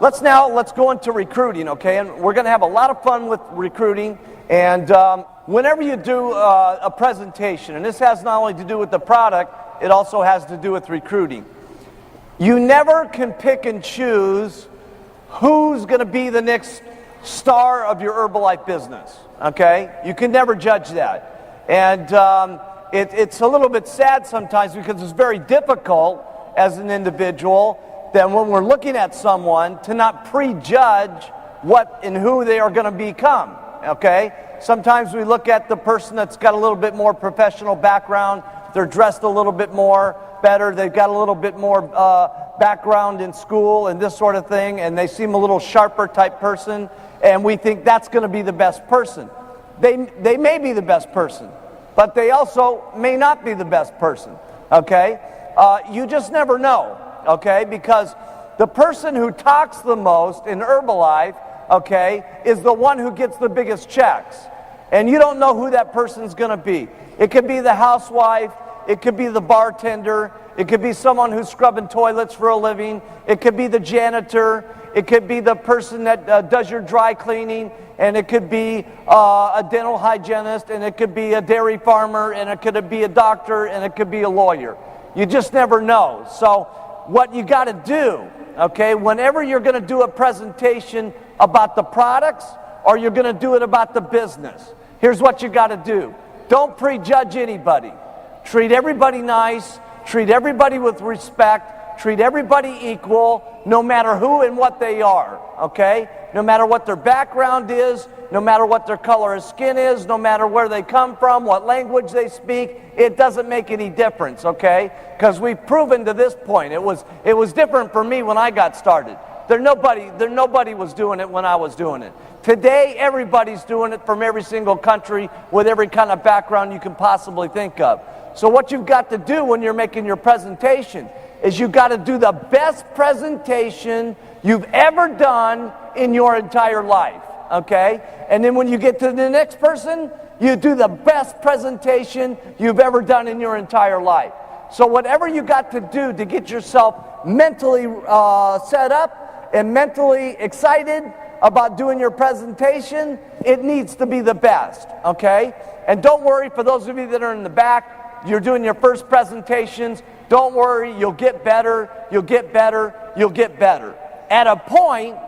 Let's go into recruiting, okay? And we're going to have a lot of fun with recruiting. And whenever you do a presentation, and this has not only to do with the product, it also has to do with recruiting. You never can pick and choose who's going to be the next star of your Herbalife business, okay? You can never judge that. And it's a little bit sad sometimes because it's very difficult as an individual that when we're looking at someone to not prejudge what and who they are going to become, okay? Sometimes we look at the person that's got a little bit more professional background, they're dressed a little bit more better, they've got a little bit more background in school and this sort of thing, and they seem a little sharper type person, and we think that's going to be the best person. They may be the best person, but they also may not be the best person, okay? You just never know. Okay, because the person who talks the most in Herbalife, okay, is the one who gets the biggest checks. And you don't know who that person's going to be. It could be the housewife, it could be the bartender, it could be someone who's scrubbing toilets for a living, it could be the janitor, it could be the person that does your dry cleaning, and it could be a dental hygienist, and it could be a dairy farmer, and it could be a doctor, and it could be a lawyer. You just never know. So what you got to do, okay, whenever you're going to do a presentation about the products or you're going to do it about the business, here's what you got to do. Don't prejudge anybody. Treat everybody nice. Treat everybody with respect. Treat everybody equal, no matter who and what they are, okay? No matter what their background is, no matter what their color of skin is, no matter where they come from, what language they speak, it doesn't make any difference, okay? Because we've proven to this point. It was different for me when I got started. Nobody was doing it when I was doing it. Today, everybody's doing it from every single country with every kind of background you can possibly think of. So what you've got to do when you're making your presentation is you've got to do the best presentation you've ever done in your entire life, okay? And then when you get to the next person, you do the best presentation you've ever done in your entire life. So whatever you got to do to get yourself mentally set up and mentally excited about doing your presentation, it needs to be the best, okay? And don't worry, for those of you that are in the back, you're doing your first presentations, don't worry, you'll get better, you'll get better, you'll get better. At a point,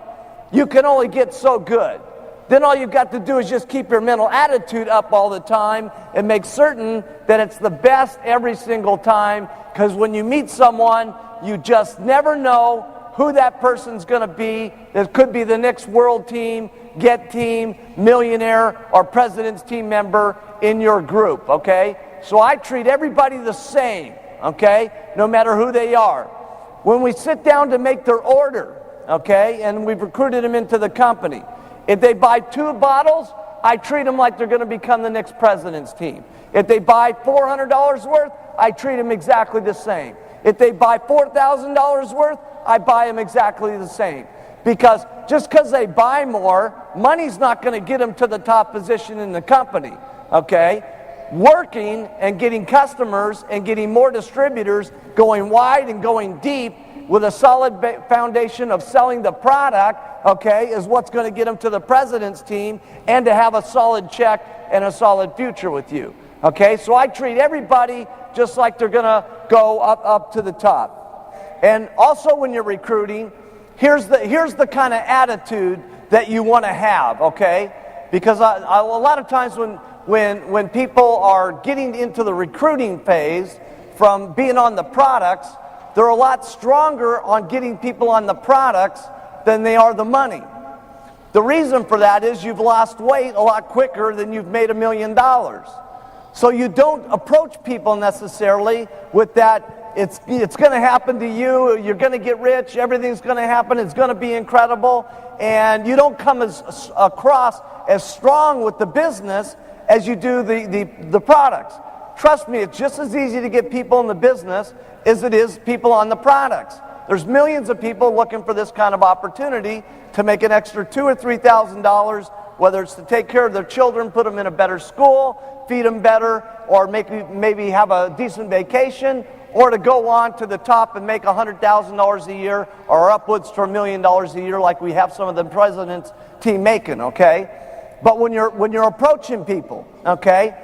you can only get so good. Then all you've got to do is just keep your mental attitude up all the time and make certain that it's the best every single time, because when you meet someone, you just never know who that person's going to be. It could be the next world team, get team, millionaire, or president's team member in your group, okay? So I treat everybody the same, okay, no matter who they are. When we sit down to make their order, okay, and we've recruited them into the company, if they buy 2 bottles, I treat them like they're going to become the next president's team. If they buy $400 worth, I treat them exactly the same. If they buy $4,000 worth, I buy them exactly the same. Because just because they buy more, money's not going to get them to the top position in the company, okay? Working and getting customers and getting more distributors, going wide and going deep with a solid foundation of selling the product, okay, is what's going to get them to the president's team and to have a solid check and a solid future with you, okay? So I treat everybody just like they're going to go up to the top. And also when you're recruiting, here's the kind of attitude that you want to have, okay? Because a lot of times when people are getting into the recruiting phase from being on the products, they're a lot stronger on getting people on the products than they are the money. The reason for that is you've lost weight a lot quicker than you've made $1 million. So you don't approach people necessarily with that, it's going to happen to you, you're going to get rich, everything's going to happen, it's going to be incredible, and you don't come across as strong with the business as you do the products. Trust me, it's just as easy to get people in the business as it is people on the products. There's millions of people looking for this kind of opportunity to make an extra $2,000 or $3,000, whether it's to take care of their children, put them in a better school, feed them better, or maybe have a decent vacation, or to go on to the top and make $100,000 a year or upwards to $1 million a year like we have some of the president's team making, okay? But when you're approaching people, okay,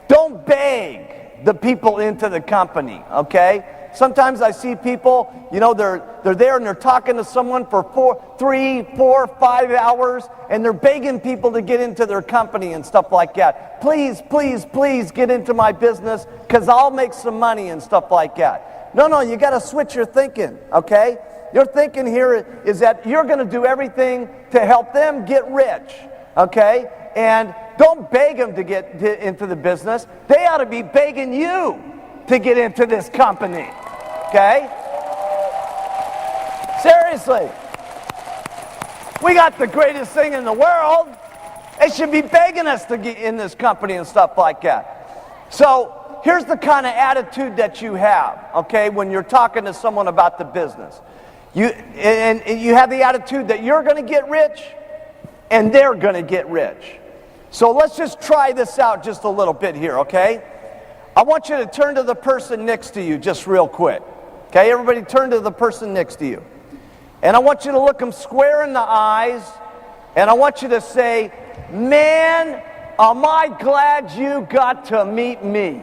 don't beg the people into the company, okay? Sometimes I see people, you know, they're there and they're talking to someone for 3, 4, 5 hours, and they're begging people to get into their company and stuff like that. Please, please, please get into my business because I'll make some money and stuff like that. No, you got to switch your thinking, okay? Your thinking here is that you're going to do everything to help them get rich, okay? And don't beg them to get into the business. They ought to be begging you to get into this company, okay? Seriously. We got the greatest thing in the world. They should be begging us to get in this company and stuff like that. So here's the kind of attitude that you have, okay, when you're talking to someone about the business. You have the attitude that you're going to get rich and they're going to get rich. So let's just try this out just a little bit here, okay? I want you to turn to the person next to you just real quick. Okay, everybody turn to the person next to you. And I want you to look them square in the eyes, and I want you to say, man, am I glad you got to meet me.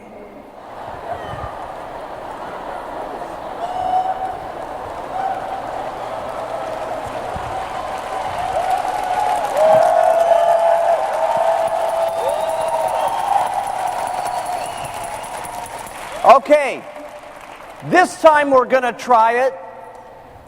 Okay, this time we're going to try it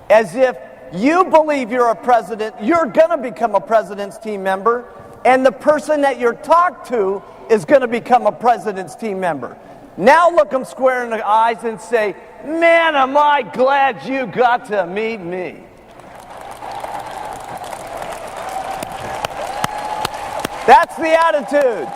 as if you believe you're a president, you're going to become a president's team member, and the person that you're talked to is going to become a president's team member. Now look them square in the eyes and say, man, am I glad you got to meet me. That's the attitude.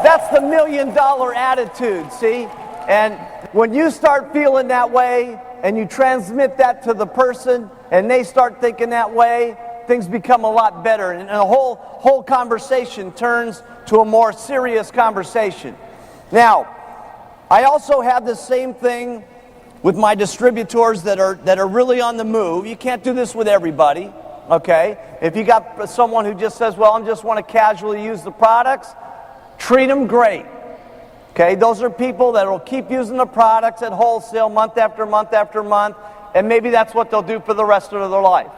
That's the $1 million attitude, see? And when you start feeling that way and you transmit that to the person and they start thinking that way, things become a lot better. And the whole conversation turns to a more serious conversation. Now, I also have the same thing with my distributors that are really on the move. You can't do this with everybody, okay? If you got someone who just says, well, I just want to casually use the products, treat them great. Okay, those are people that will keep using the products at wholesale month after month after month, and maybe that's what they'll do for the rest of their life.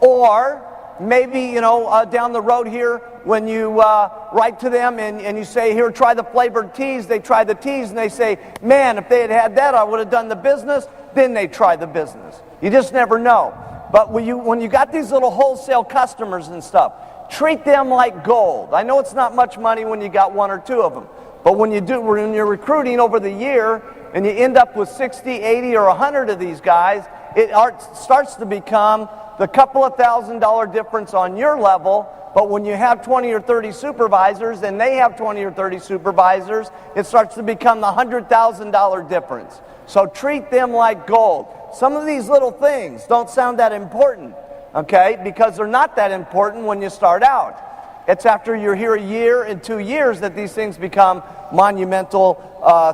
Or maybe, down the road here, when you write to them and you say, here, try the flavored teas, they try the teas, and they say, man, if they had had that, I would have done the business. Then they try the business. You just never know. But when you got these little wholesale customers and stuff, treat them like gold. I know it's not much money when you got 1 or 2 of them. But when you're recruiting over the year and you end up with 60, 80, or 100 of these guys, it starts to become the couple of $1,000 difference on your level. But when you have 20 or 30 supervisors and they have 20 or 30 supervisors, it starts to become the $100,000 difference. So treat them like gold. Some of these little things don't sound that important, okay, because they're not that important when you start out. It's after you're here a year and 2 years that these things become monumental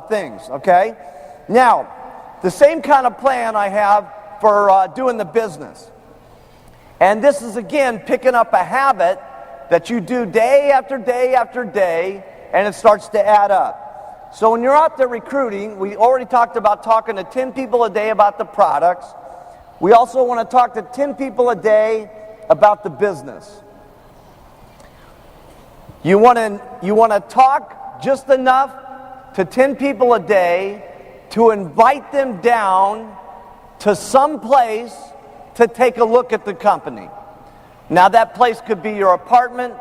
things, okay? Now, the same kind of plan I have for doing the business. And this is, again, picking up a habit that you do day after day after day, and it starts to add up. So when you're out there recruiting, we already talked about talking to 10 people a day about the products. We also want to talk to 10 people a day about the business. You want to talk just enough to 10 people a day to invite them down to some place to take a look at the company. Now that place could be your apartment.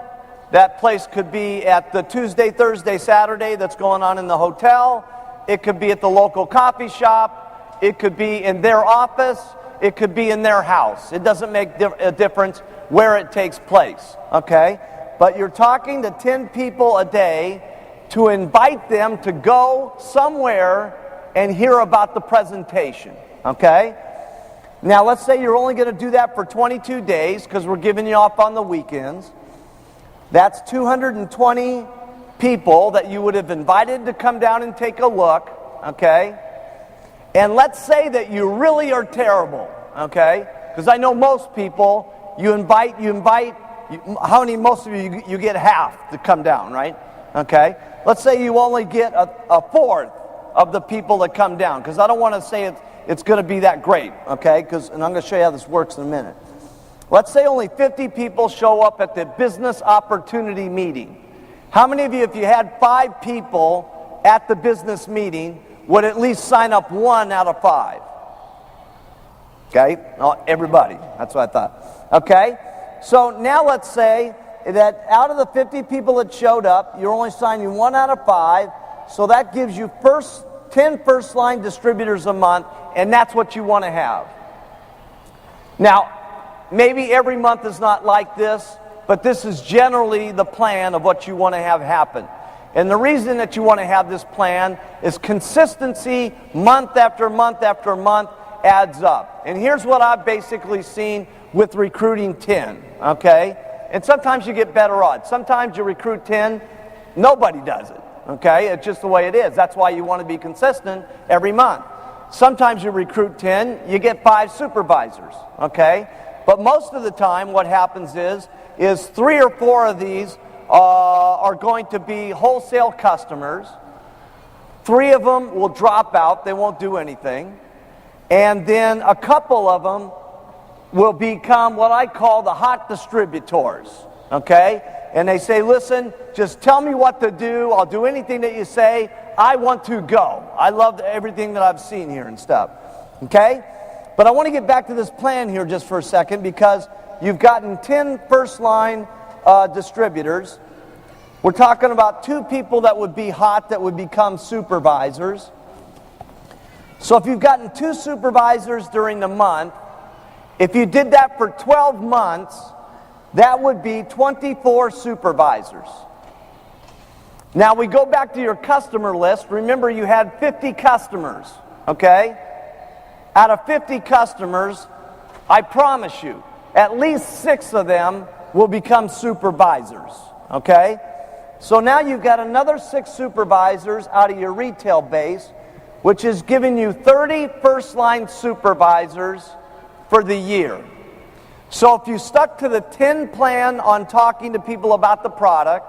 That place could be at the Tuesday, Thursday, Saturday that's going on in the hotel. It could be at the local coffee shop. It could be in their office. It could be in their house. It doesn't make a difference where it takes place, okay? But you're talking to 10 people a day to invite them to go somewhere and hear about the presentation, okay? Now, let's say you're only going to do that for 22 days because we're giving you off on the weekends. That's 220 people that you would have invited to come down and take a look, okay? And let's say that you really are terrible, okay? Because I know most people, you invite, how many, most of you get half to come down, right? Okay? Let's say you only get a fourth of the people that come down, because I don't want to say it's going to be that great, okay? And I'm going to show you how this works in a minute. Let's say only 50 people show up at the business opportunity meeting. How many of you, if you had 5 people at the business meeting, would at least sign up 1 out of 5? Okay? Oh, everybody. That's what I thought. Okay? So now let's say that out of the 50 people that showed up, you're only signing 1 out of 5, so that gives you 10 first-line distributors a month, and that's what you want to have. Now, maybe every month is not like this, but this is generally the plan of what you want to have happen. And the reason that you want to have this plan is consistency, month after month after month, adds up. And here's what I've basically seen with recruiting 10, okay? And sometimes you get better odds. Sometimes you recruit 10, nobody does it, okay? It's just the way it is. That's why you want to be consistent every month. Sometimes you recruit 10, you get 5 supervisors, okay? But most of the time what happens is 3 or 4 of these are going to be wholesale customers. 3 of them will drop out. They won't do anything. And then a couple of them will become what I call the hot distributors, okay? And they say, listen, just tell me what to do. I'll do anything that you say. I want to go. I love everything that I've seen here and stuff, okay? But I want to get back to this plan here just for a second, because you've gotten 10 first-line distributors. We're talking about 2 people that would be hot that would become supervisors. So if you've gotten 2 supervisors during the month, if you did that for 12 months, that would be 24 supervisors. Now we go back to your customer list. Remember, you had 50 customers, okay? Out of 50 customers, I promise you, at least 6 of them will become supervisors, okay? So now you've got another 6 supervisors out of your retail base, which is giving you 30 first-line supervisors for the year. So if you stuck to the 10 plan on talking to people about the product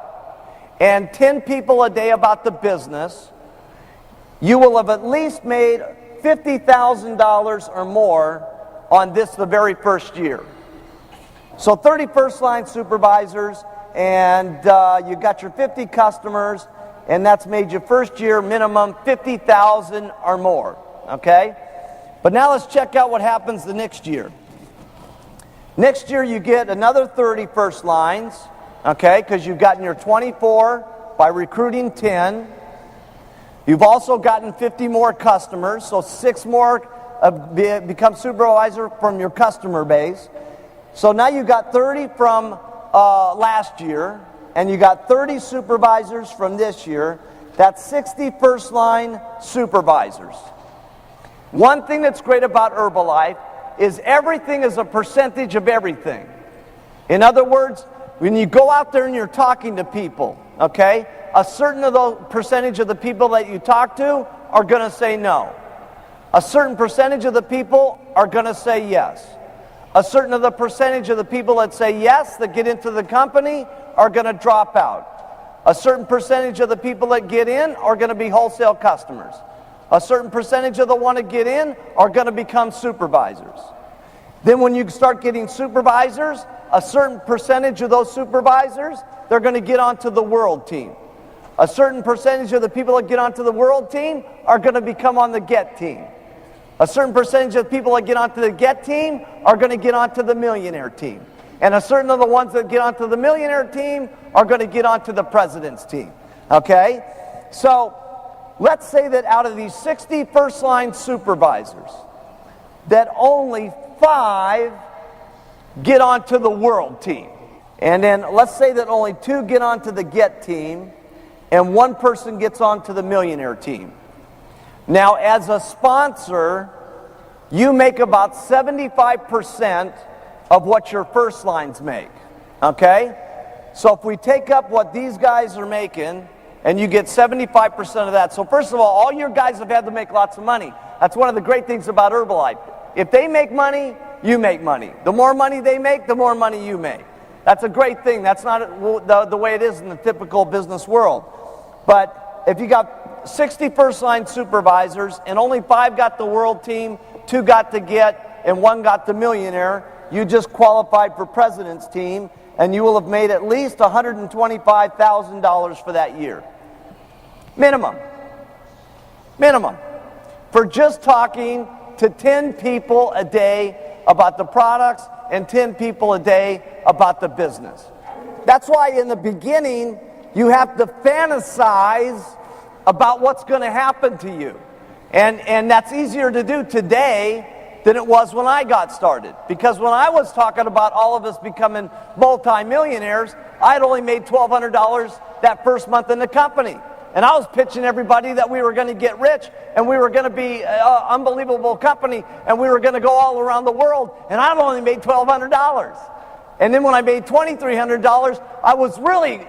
and 10 people a day about the business, you will have at least made $50,000 or more on this the very first year. So 30 first-line supervisors, and you got your 50 customers, and that's made your first year minimum $50,000 or more, okay? But now let's check out what happens the next year. Next year you get another 30 first lines, okay, because you've gotten your 24 by recruiting 10. You've also gotten 50 more customers, so 6 more become supervisor from your customer base. So now you've got 30 from last year, and you got 30 supervisors from this year. That's 60 first line supervisors. One thing that's great about Herbalife is everything is a percentage of everything. In other words, when you go out there and you're talking to people, okay, a certain of the percentage of the people that you talk to are going to say no. A certain percentage of the people are going to say yes. A certain of the percentage of the people that say yes, that get into the company, are going to drop out. A certain percentage of the people that get in are going to be wholesale customers. A certain percentage of the one that get in are going to become supervisors. Then when you start getting supervisors, a certain percentage of those supervisors, they're going to get onto the world team. A certain percentage of the people that get onto the world team are going to become on the get team. A certain percentage of the people that get onto the get team are going to get onto the millionaire team. And a certain of the ones that get onto the millionaire team are going to get onto the president's team. Okay? So let's say that out of these 60 first-line supervisors, that only 5 get onto the world team. And then let's say that only 2 get onto the get team, and 1 person gets onto the millionaire team. Now, as a sponsor, you make about 75% of what your first lines make, okay? So if we take up what these guys are making, and you get 75% of that. So first of all your guys have had to make lots of money. That's one of the great things about Herbalife. If they make money, you make money. The more money they make, the more money you make. That's a great thing. That's not the way it is in the typical business world. But if you got 60 first-line supervisors and only 5 got the world team, 2 got the get, and 1 got the millionaire, you just qualified for president's team, and you will have made at least $125,000 for that year. Minimum. For just talking to 10 people a day about the products and 10 people a day about the business. That's why in the beginning, you have to fantasize about what's going to happen to you. And that's easier to do today than it was when I got started. Because when I was talking about all of us becoming multimillionaires, I had only made $1,200 that first month in the company. And I was pitching everybody that we were going to get rich and we were going to be an unbelievable company and we were going to go all around the world. And I only made $1,200. And then when I made $2,300, I was really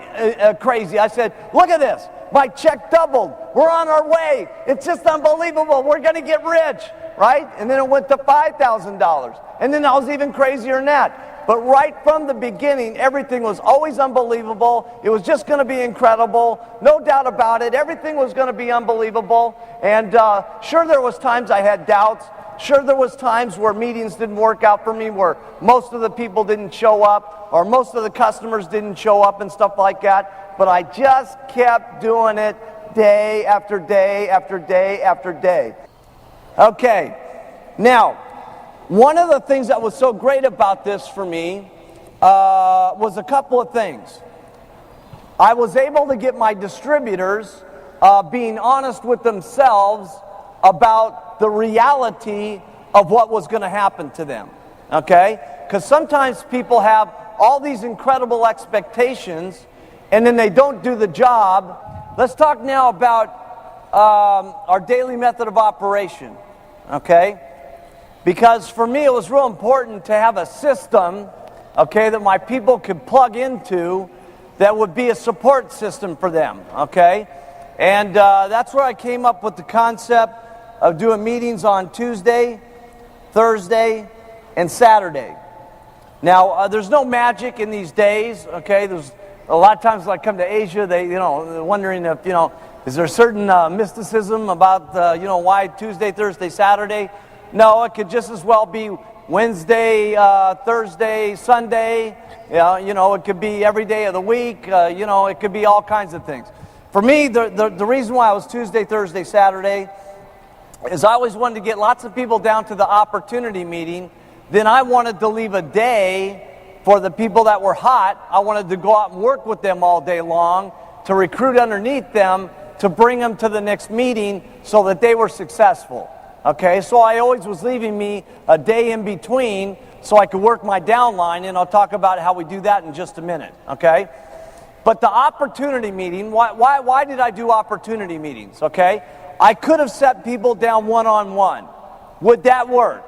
crazy. I said, look at this. My check doubled. We're on our way. It's just unbelievable. We're going to get rich, right? And then it went to $5,000. And then I was even crazier than that. But right from the beginning, everything was always unbelievable. It was just going to be incredible. No doubt about it. Everything was going to be unbelievable. And sure, there was times I had doubts. Sure, there was times where meetings didn't work out for me, where most of the people didn't show up, or most of the customers didn't show up and stuff like that. But I just kept doing it day after day after day after day. Okay, now, one of the things that was so great about this for me was a couple of things. I was able to get my distributors being honest with themselves about the reality of what was going to happen to them, okay? Because sometimes people have all these incredible expectations and then they don't do the job. Let's talk now about our daily method of operation, okay? Because for me, it was real important to have a system, okay, that my people could plug into that would be a support system for them, okay? And that's where I came up with the concept of doing meetings on Tuesday, Thursday, and Saturday. Now, there's no magic in these days, okay? There's a lot of times when I come to Asia, they're wondering if, is there a certain mysticism about, why Tuesday, Thursday, Saturday? No, it could just as well be Wednesday, Thursday, Sunday. It could be every day of the week. It could be all kinds of things. For me, the reason why I was Tuesday, Thursday, Saturday is I always wanted to get lots of people down to the opportunity meeting. Then I wanted to leave a day for the people that were hot. I wanted to go out and work with them all day long to recruit underneath them to bring them to the next meeting so that they were successful. Okay, so I always was leaving me a day in between so I could work my downline, and I'll talk about how we do that in just a minute, okay? But the opportunity meeting, why did I do opportunity meetings, okay? I could have set people down one-on-one. Would that work?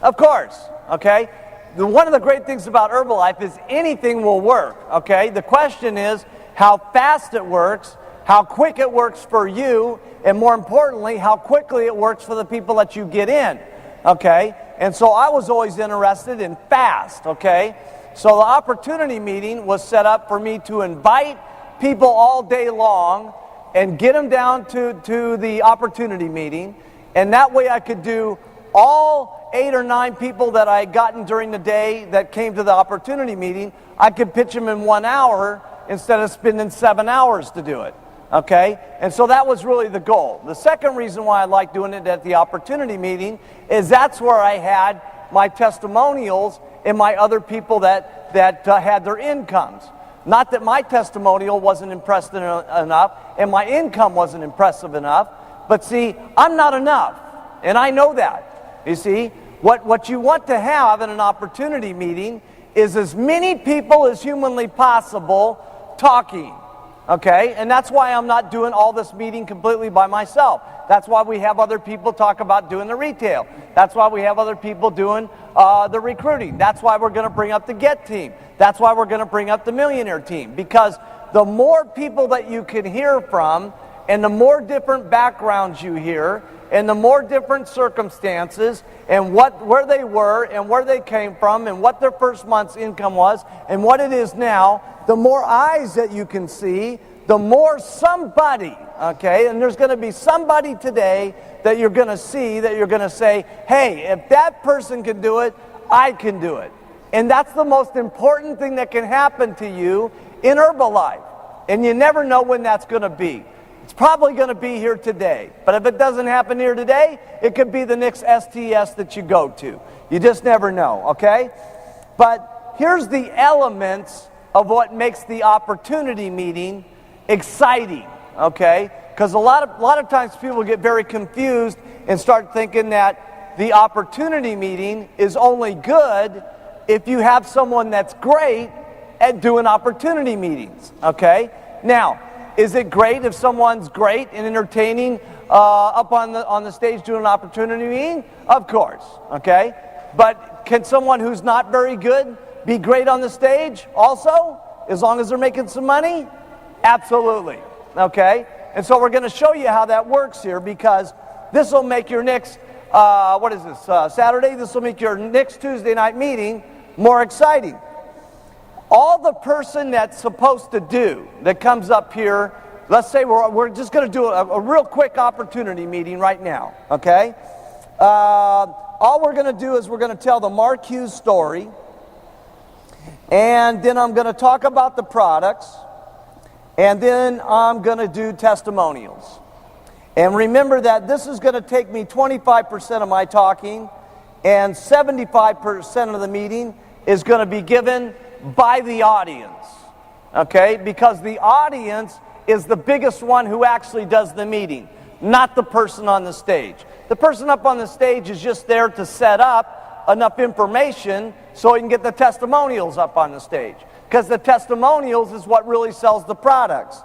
Of course, okay? One of the great things about Herbalife is anything will work, okay? The question is how fast it works, how quick it works for you, and more importantly, how quickly it works for the people that you get in, okay? And so I was always interested in fast, okay? So the opportunity meeting was set up for me to invite people all day long and get them down to the opportunity meeting, and that way I could do all 8 or 9 people that I had gotten during the day that came to the opportunity meeting. I could pitch them in 1 hour instead of spending 7 hours to do it. Okay, and so that was really the goal. The second reason why I like doing it at the opportunity meeting is that's where I had my testimonials and my other people that had their incomes. Not that my testimonial wasn't impressive enough and my income wasn't impressive enough, but see, I'm not enough, and I know that. You see, what you want to have in an opportunity meeting is as many people as humanly possible talking. Okay, and that's why I'm not doing all this meeting completely by myself. That's why we have other people talk about doing the retail. That's why we have other people doing the recruiting. That's why we're going to bring up the Get team. That's why we're going to bring up the Millionaire team. Because the more people that you can hear from, and the more different backgrounds you hear, and the more different circumstances, and where they were, and where they came from, and what their first month's income was, and what it is now, the more eyes that you can see, the more somebody, okay, and there's going to be somebody today that you're going to see, that you're going to say, hey, if that person can do it, I can do it. And that's the most important thing that can happen to you in Herbalife. And you never know when that's going to be. It's probably going to be here today. But if it doesn't happen here today, it could be the next STS that you go to. You just never know, okay? But here's the elements of what makes the opportunity meeting exciting, okay? Because a lot of times people get very confused and start thinking that the opportunity meeting is only good if you have someone that's great at doing opportunity meetings, okay? Now, is it great if someone's great and entertaining up on the stage doing an opportunity meeting? Of course, okay? But can someone who's not very good be great on the stage also, as long as they're making some money? Absolutely, okay? And so we're going to show you how that works here, because this will make your next, Saturday? This will make your next Tuesday night meeting more exciting. All the person that's supposed to do that comes up here, let's say we're just going to do a real quick opportunity meeting right now, okay? All we're going to do is we're going to tell the Mark Hughes story, and then I'm going to talk about the products, and then I'm going to do testimonials. And remember that this is going to take me 25% of my talking, and 75% of the meeting is going to be given by the audience, okay? Because the audience is the biggest one who actually does the meeting, not the person on the stage. The person up on the stage is just there to set up enough information so he can get the testimonials up on the stage. Because the testimonials is what really sells the products.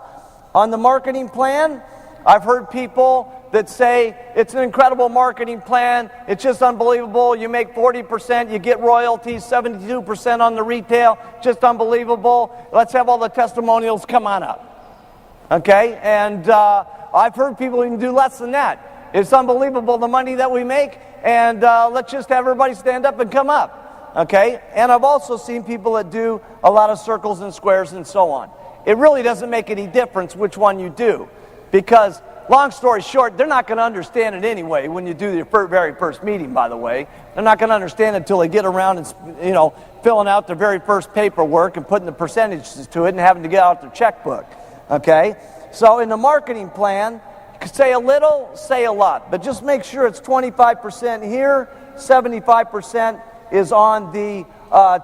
On the marketing plan, I've heard people that say it's an incredible marketing plan, it's just unbelievable, you make 40%, you get royalties, 72% on the retail, just unbelievable, let's have all the testimonials, come on up. Okay, and I've heard people even do less than that. It's unbelievable the money that we make, and let's just have everybody stand up and come up. Okay, and I've also seen people that do a lot of circles and squares and so on. It really doesn't make any difference which one you do, because long story short, they're not going to understand it anyway when you do your very first meeting, by the way. They're not going to understand it until they get around and, filling out their very first paperwork and putting the percentages to it and having to get out their checkbook. Okay? So in the marketing plan, you can say a little, say a lot. But just make sure it's 25% here, 75% is on the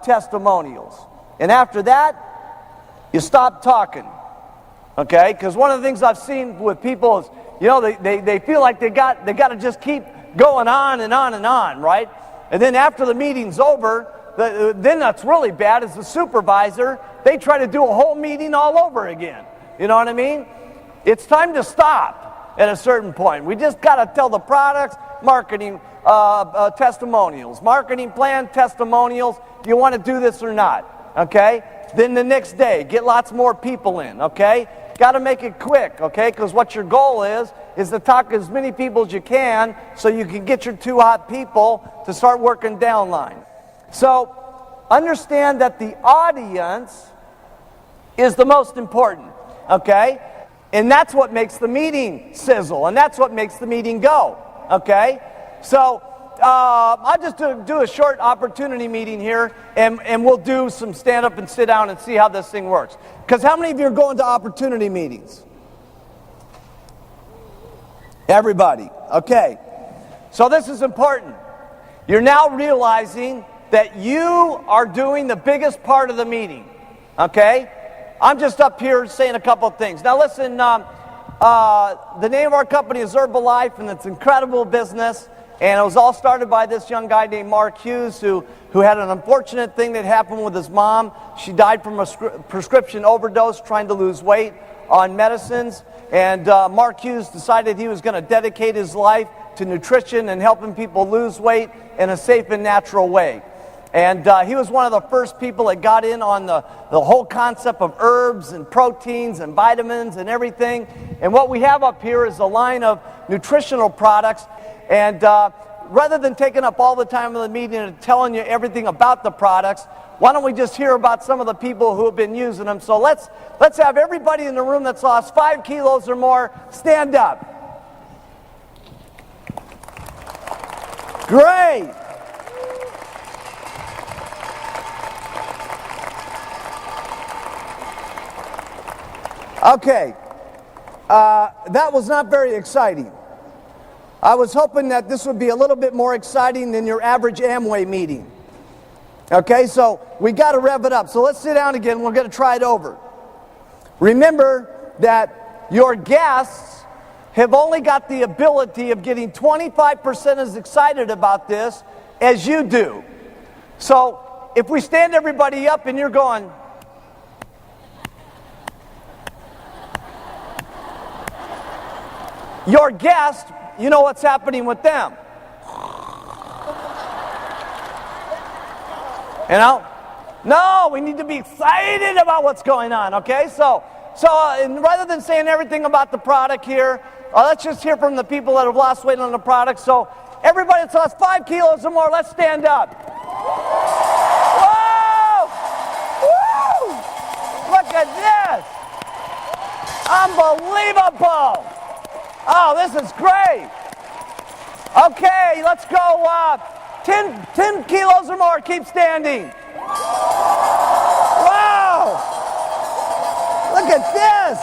testimonials. And after that, you stop talking. Okay, because one of the things I've seen with people is, they feel like they got to just keep going on and on and on, right? And then after the meeting's over, then that's really bad. As the supervisor, they try to do a whole meeting all over again. You know what I mean? It's time to stop at a certain point. We just got to tell the products, marketing, testimonials, marketing plan, testimonials. Do you want to do this or not? Okay. Then the next day, get lots more people in, okay? Got to make it quick, okay? Because what your goal is to talk to as many people as you can so you can get your two hot people to start working downline. So, understand that the audience is the most important, okay? And that's what makes the meeting sizzle, and that's what makes the meeting go, okay? So, I'll just do a short opportunity meeting here, and we'll do some stand up and sit down and see how this thing works. Because how many of you are going to opportunity meetings? Everybody. Okay. So this is important. You're now realizing that you are doing the biggest part of the meeting. Okay? I'm just up here saying a couple of things. Now listen, the name of our company is Herbalife, and it's an incredible business. And it was all started by this young guy named Mark Hughes who had an unfortunate thing that happened with his mom. She died from a prescription overdose trying to lose weight on medicines. And Mark Hughes decided he was going to dedicate his life to nutrition and helping people lose weight in a safe and natural way. And he was one of the first people that got in on the whole concept of herbs and proteins and vitamins and everything. And what we have up here is a line of nutritional products. And rather than taking up all the time of the meeting and telling you everything about the products, why don't we just hear about some of the people who have been using them? So let's have everybody in the room that's lost 5 kilos or more stand up. Great. Okay, that was not very exciting. I was hoping that this would be a little bit more exciting than your average Amway meeting. Okay, so we got to rev it up. So let's sit down again. We're going to try it over. Remember that your guests have only got the ability of getting 25% as excited about this as you do. So if we stand everybody up and you're going, your guest, you know what's happening with them. You know? No, we need to be excited about what's going on, okay? So and rather than saying everything about the product here, let's just hear from the people that have lost weight on the product. So everybody that's lost 5 kilos or more, let's stand up. Whoa! Woo! Look at this! Unbelievable! Oh, this is great. Okay, let's go. 10 kilos or more, keep standing. Wow! Look at this.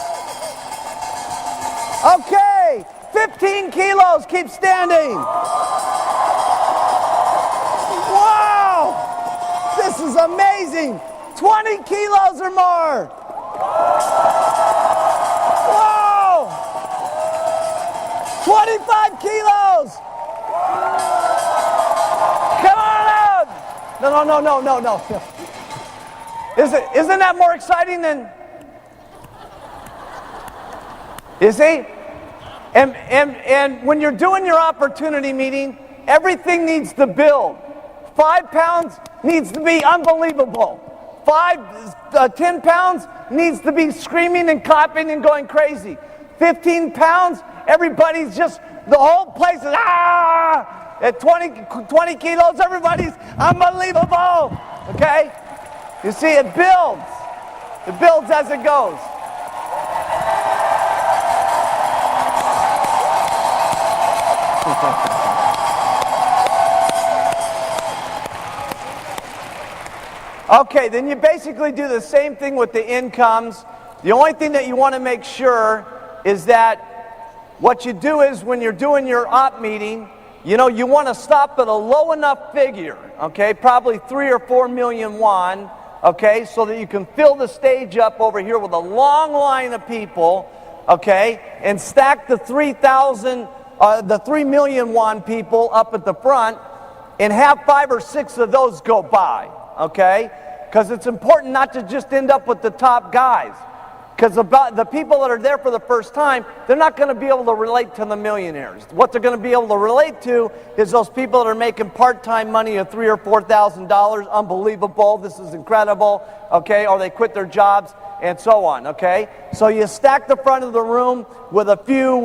Okay, 15 kilos, keep standing. Wow! This is amazing. 20 kilos or more. 25 kilos! Come on out! No. Isn't that more exciting than... You see? And when you're doing your opportunity meeting, everything needs to build. 5 pounds needs to be unbelievable. 10 pounds needs to be screaming and clapping and going crazy. 15 pounds, everybody's just, the whole place is, ah! At 20 kilos, everybody's unbelievable, okay? You see, it builds. It builds as it goes. Okay, then you basically do the same thing with the incomes. The only thing that you want to make sure is that what you do is when you're doing your op meeting, you know, you want to stop at a low enough figure, okay, probably 3 or 4 million won, okay, so that you can fill the stage up over here with a long line of people, okay, and stack the 3 million won people up at the front and have 5 or 6 of those go by, okay, because it's important not to just end up with the top guys. Because the people that are there for the first time, they're not going to be able to relate to the millionaires. What they're going to be able to relate to is those people that are making part-time money of $3,000 or $4,000. Unbelievable! This is incredible. Okay, or they quit their jobs and so on. Okay, so you stack the front of the room with a few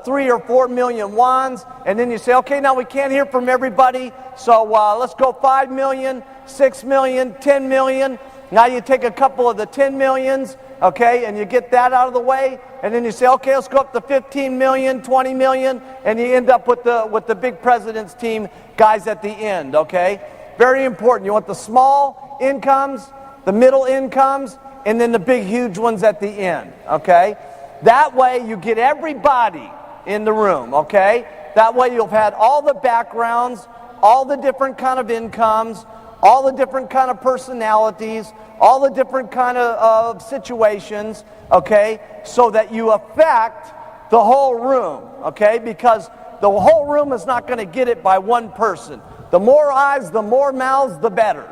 3 or 4 million wons, and then you say, okay, now we can't hear from everybody, so let's go 5 million, 6 million, 10 million. Now you take a couple of the 10 millions, okay, and you get that out of the way, and then you say, okay, let's go up to 15 million, 20 million, and you end up with the big president's team guys at the end, okay? Very important. You want the small incomes, the middle incomes, and then the big, huge ones at the end, okay? That way you get everybody in the room, okay? That way you'll have had all the backgrounds, all the different kind of incomes, all the different kind of personalities, all the different kind of situations, okay, so that you affect the whole room, okay, because the whole room is not going to get it by one person. The more eyes, the more mouths, the better.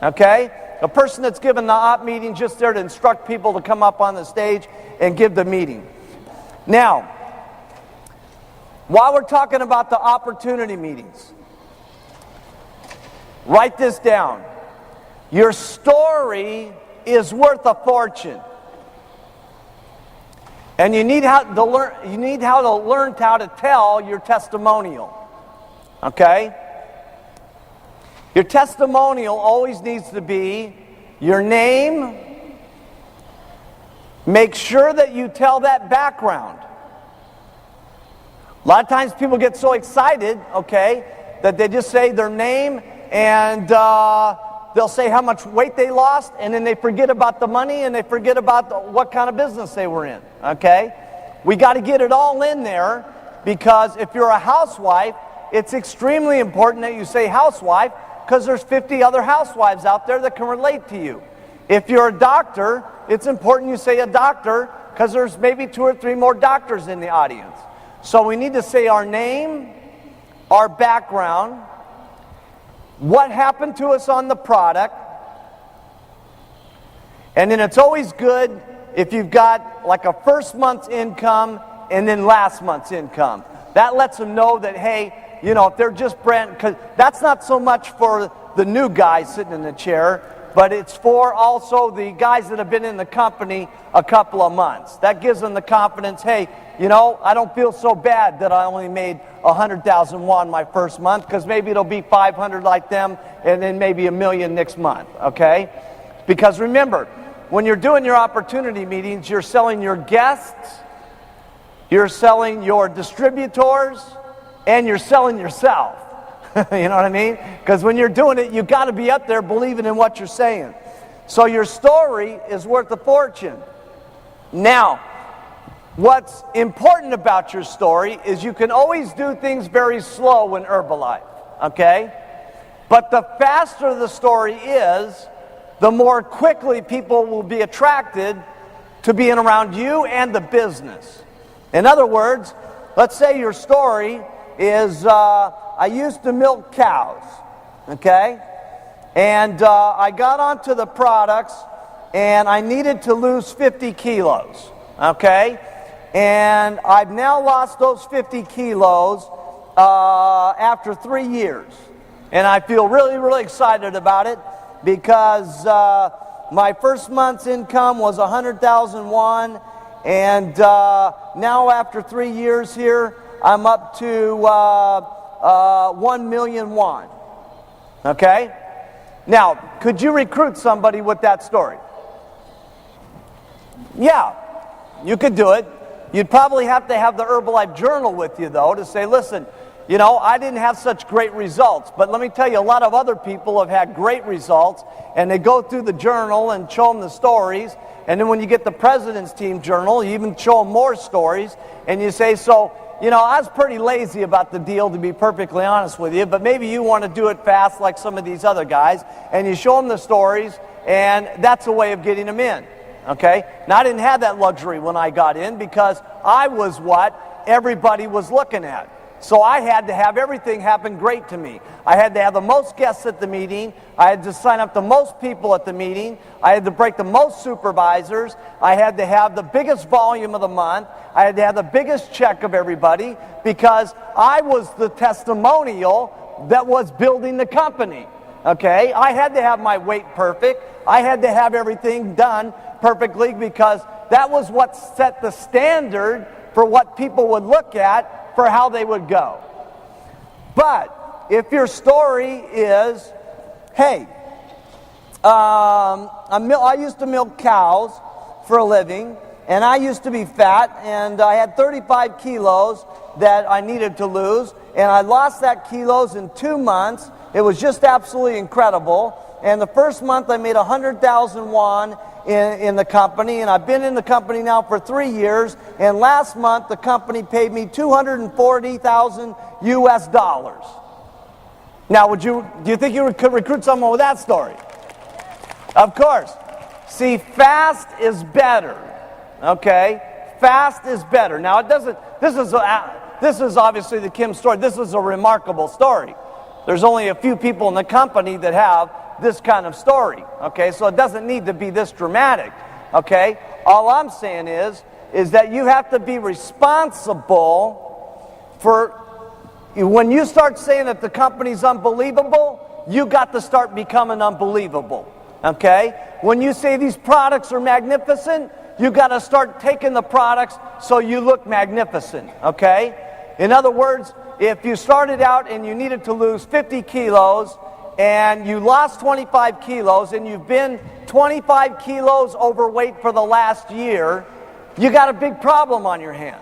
Okay? A person that's given the op meeting just there to instruct people to come up on the stage and give the meeting. Now, while we're talking about the opportunity meetings, write this down. Your story is worth a fortune. And you need how to learn how to tell your testimonial. Okay? Your testimonial always needs to be your name. Make sure that you tell that background. A lot of times people get so excited, okay, that they just say their name and they'll say how much weight they lost, and then they forget about the money and they forget about what kind of business they were in, okay? We got to get it all in there, because if you're a housewife, it's extremely important that you say housewife, because there's 50 other housewives out there that can relate to you. If you're a doctor, it's important you say a doctor, because there's maybe 2 or 3 more doctors in the audience. So we need to say our name, our background, what happened to us on the product, and then it's always good if you've got like a first month's income and then last month's income. That lets them know that, hey, you know, if they're just brand, because that's not so much for the new guy sitting in the chair, but it's for also the guys that have been in the company a couple of months. That gives them the confidence, hey, you know, I don't feel so bad that I only made 100,000 won my first month, because maybe it'll be 500 like them and then maybe $1 million next month, okay? Because remember, when you're doing your opportunity meetings, you're selling your guests, you're selling your distributors, and you're selling yourself. You know what I mean? Because when you're doing it, you've got to be up there believing in what you're saying. So your story is worth a fortune. Now, what's important about your story is you can always do things very slow in Herbalife, okay? But the faster the story is, the more quickly people will be attracted to being around you and the business. In other words, let's say your story is, I used to milk cows, okay? And I got onto the products, and I needed to lose 50 kilos, okay? And I've now lost those 50 kilos after 3 years. And I feel really, really excited about it, because my first month's income was 100,000 won, and now after 3 years here, I'm up to 1 million won. Okay? Now, could you recruit somebody with that story? Yeah, you could do it. You'd probably have to have the Herbalife Journal with you, though, to say, listen, you know, I didn't have such great results, but let me tell you, a lot of other people have had great results, and they go through the journal and show them the stories, and then when you get the President's Team Journal, you even show them more stories, and you say, so, you know, I was pretty lazy about the deal, to be perfectly honest with you, but maybe you want to do it fast like some of these other guys, and you show them the stories, and that's a way of getting them in, okay? Now, I didn't have that luxury when I got in, because I was what everybody was looking at. So I had to have everything happen great to me. I had to have the most guests at the meeting. I had to sign up the most people at the meeting. I had to break the most supervisors. I had to have the biggest volume of the month. I had to have the biggest check of everybody, because I was the testimonial that was building the company. Okay? I had to have my weight perfect. I had to have everything done perfectly, because that was what set the standard for what people would look at for how they would go. But if your story is, hey, I used to milk cows for a living, and I used to be fat, and I had 35 kilos that I needed to lose, and I lost that kilos in 2 months. It was just absolutely incredible. And the first month I made 100,000 won in the company, and I've been in the company now for 3 years, and last month the company paid me 240,000 US dollars. Now, do you think you could recruit someone with that story? Of course. See, fast is better. Okay? Fast is better. Now, it doesn't, this is obviously the Kim story. This is a remarkable story. There's only a few people in the company that have this kind of story, okay? So it doesn't need to be this dramatic, okay? All I'm saying is that you have to be responsible for, when you start saying that the company's unbelievable, you got to start becoming unbelievable, okay? When you say these products are magnificent, you got to start taking the products so you look magnificent, okay? In other words, if you started out and you needed to lose 50 kilos and you lost 25 kilos and you've been 25 kilos overweight for the last year, you got a big problem on your hand.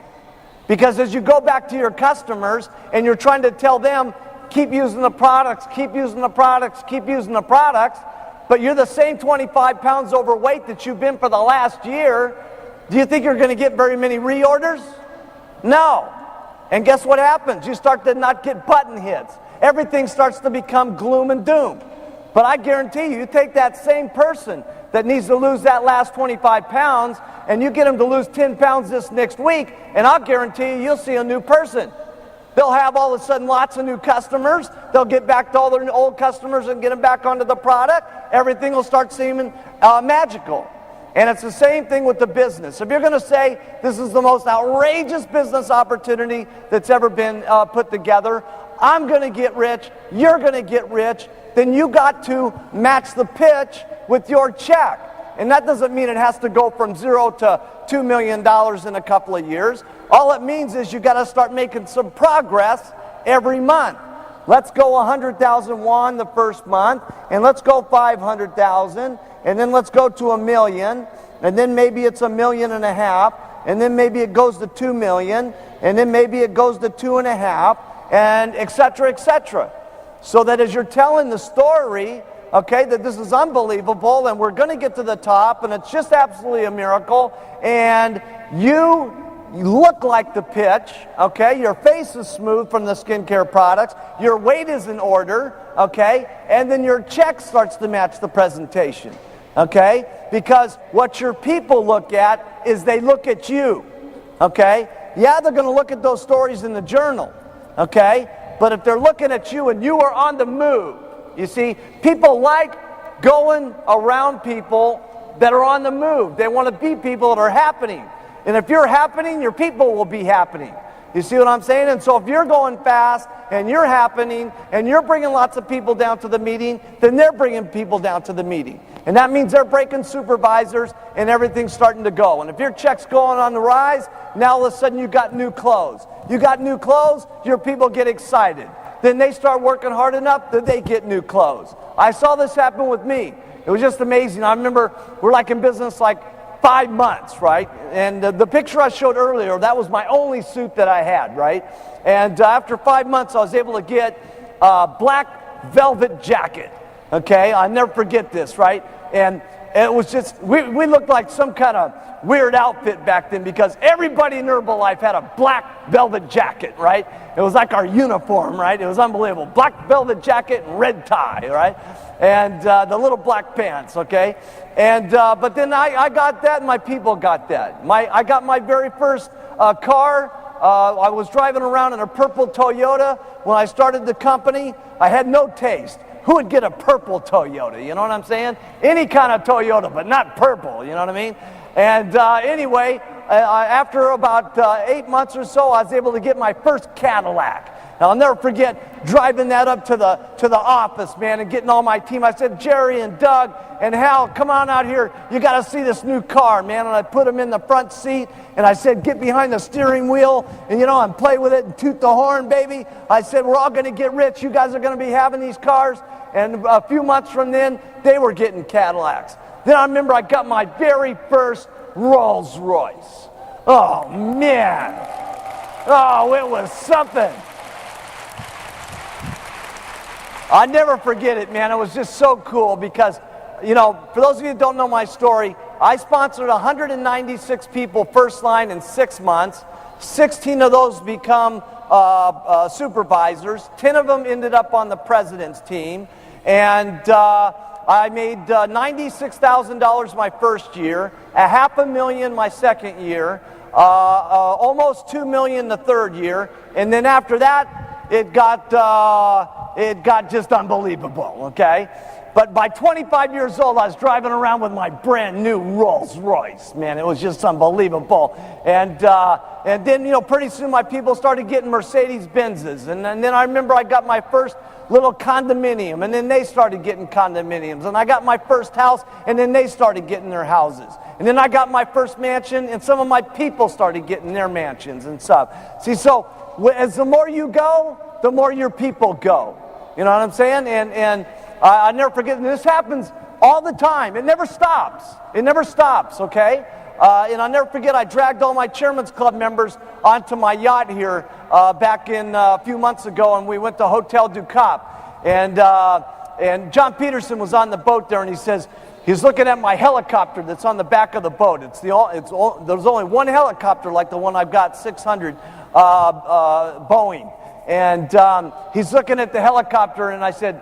Because as you go back to your customers and you're trying to tell them, keep using the products, keep using the products, keep using the products, but you're the same 25 pounds overweight that you've been for the last year, do you think you're going to get very many reorders? No. And guess what happens? You start to not get button hits. Everything starts to become gloom and doom. But I guarantee you, you take that same person that needs to lose that last 25 pounds and you get them to lose 10 pounds this next week, and I'll guarantee you, you'll see a new person. They'll have all of a sudden lots of new customers. They'll get back to all their old customers and get them back onto the product. Everything will start seeming magical. And it's the same thing with the business. If you're going to say this is the most outrageous business opportunity that's ever been put together, I'm going to get rich, you're going to get rich, then you got to match the pitch with your check. And that doesn't mean it has to go from 0 to $2 million in a couple of years. All it means is you got to start making some progress every month. Let's go 100,000 won the first month, and let's go 500,000, and then let's go to $1 million, and then maybe it's $1.5 million, and then maybe it goes to 2 million, and then maybe it goes to 2.5, and et cetera, et cetera. So that as you're telling the story, okay, that this is unbelievable, and we're going to get to the top, and it's just absolutely a miracle, and you look like the pitch, okay, your face is smooth from the skincare products, your weight is in order, okay, and then your check starts to match the presentation, okay, because what your people look at is they look at you, okay. Yeah, they're going to look at those stories in the journal, okay, but if they're looking at you and you are on the move, you see, people like going around people that are on the move. They want to be people that are happening. And if you're happening, your people will be happening. You see what I'm saying? And so if you're going fast and you're happening and you're bringing lots of people down to the meeting, then they're bringing people down to the meeting. And that means they're breaking supervisors and everything's starting to go. And if your check's going on the rise, now all of a sudden you got new clothes. You got new clothes, your people get excited. Then they start working hard enough that they get new clothes. I saw this happen with me. It was just amazing. I remember we're like in business like 5 months, right? And the picture I showed earlier, that was my only suit that I had, right? And after 5 months, I was able to get a black velvet jacket, okay? I'll never forget this, right? And it was just, we looked like some kind of weird outfit back then because everybody in Herbalife had a black velvet jacket, right? It was like our uniform, right? It was unbelievable. Black velvet jacket and red tie, right? And the little black pants, okay? And but then I got that and my people got that. I got my very first car. I was driving around in a purple Toyota. When I started the company, I had no taste. Who would get a purple Toyota? You know what I'm saying? Any kind of Toyota, but not purple, you know what I mean? And anyway, after about 8 months or so, I was able to get my first Cadillac. Now, I'll never forget driving that up to the office, man, and getting all my team. I said, Jerry and Doug and Hal, come on out here. You got to see this new car, man. And I put them in the front seat, and I said, get behind the steering wheel, and, and play with it and toot the horn, baby. I said, we're all going to get rich. You guys are going to be having these cars. And a few months from then, they were getting Cadillacs. Then I remember I got my very first Rolls Royce. Oh, man. Oh, it was something. I never forget it, man. It was just so cool because, for those of you who don't know my story, I sponsored 196 people first line in 6 months. 16 of those become supervisors. 10 of them ended up on the president's team. And I made $96,000 my first year, $500,000 my second year, almost $2 million the third year, and then after that, it got just unbelievable, okay? But by 25 years old, I was driving around with my brand new Rolls Royce. Man, it was just unbelievable. And then, you know, pretty soon my people started getting Mercedes Benzes. And then I remember I got my first little condominium, and then they started getting condominiums. And I got my first house, and then they started getting their houses. And then I got my first mansion, and some of my people started getting their mansions and stuff. See, so as the more you go, the more your people go. You know what I'm saying? And I never forget, and this happens all the time. It never stops. It never stops, okay? And I'll never forget, I dragged all my Chairman's Club members onto my yacht here back in a few months ago, and we went to Hotel du Cap. And John Peterson was on the boat there, and he says, he's looking at my helicopter that's on the back of the boat. There's only one helicopter like the one I've got, 600 Boeing. And he's looking at the helicopter, and I said,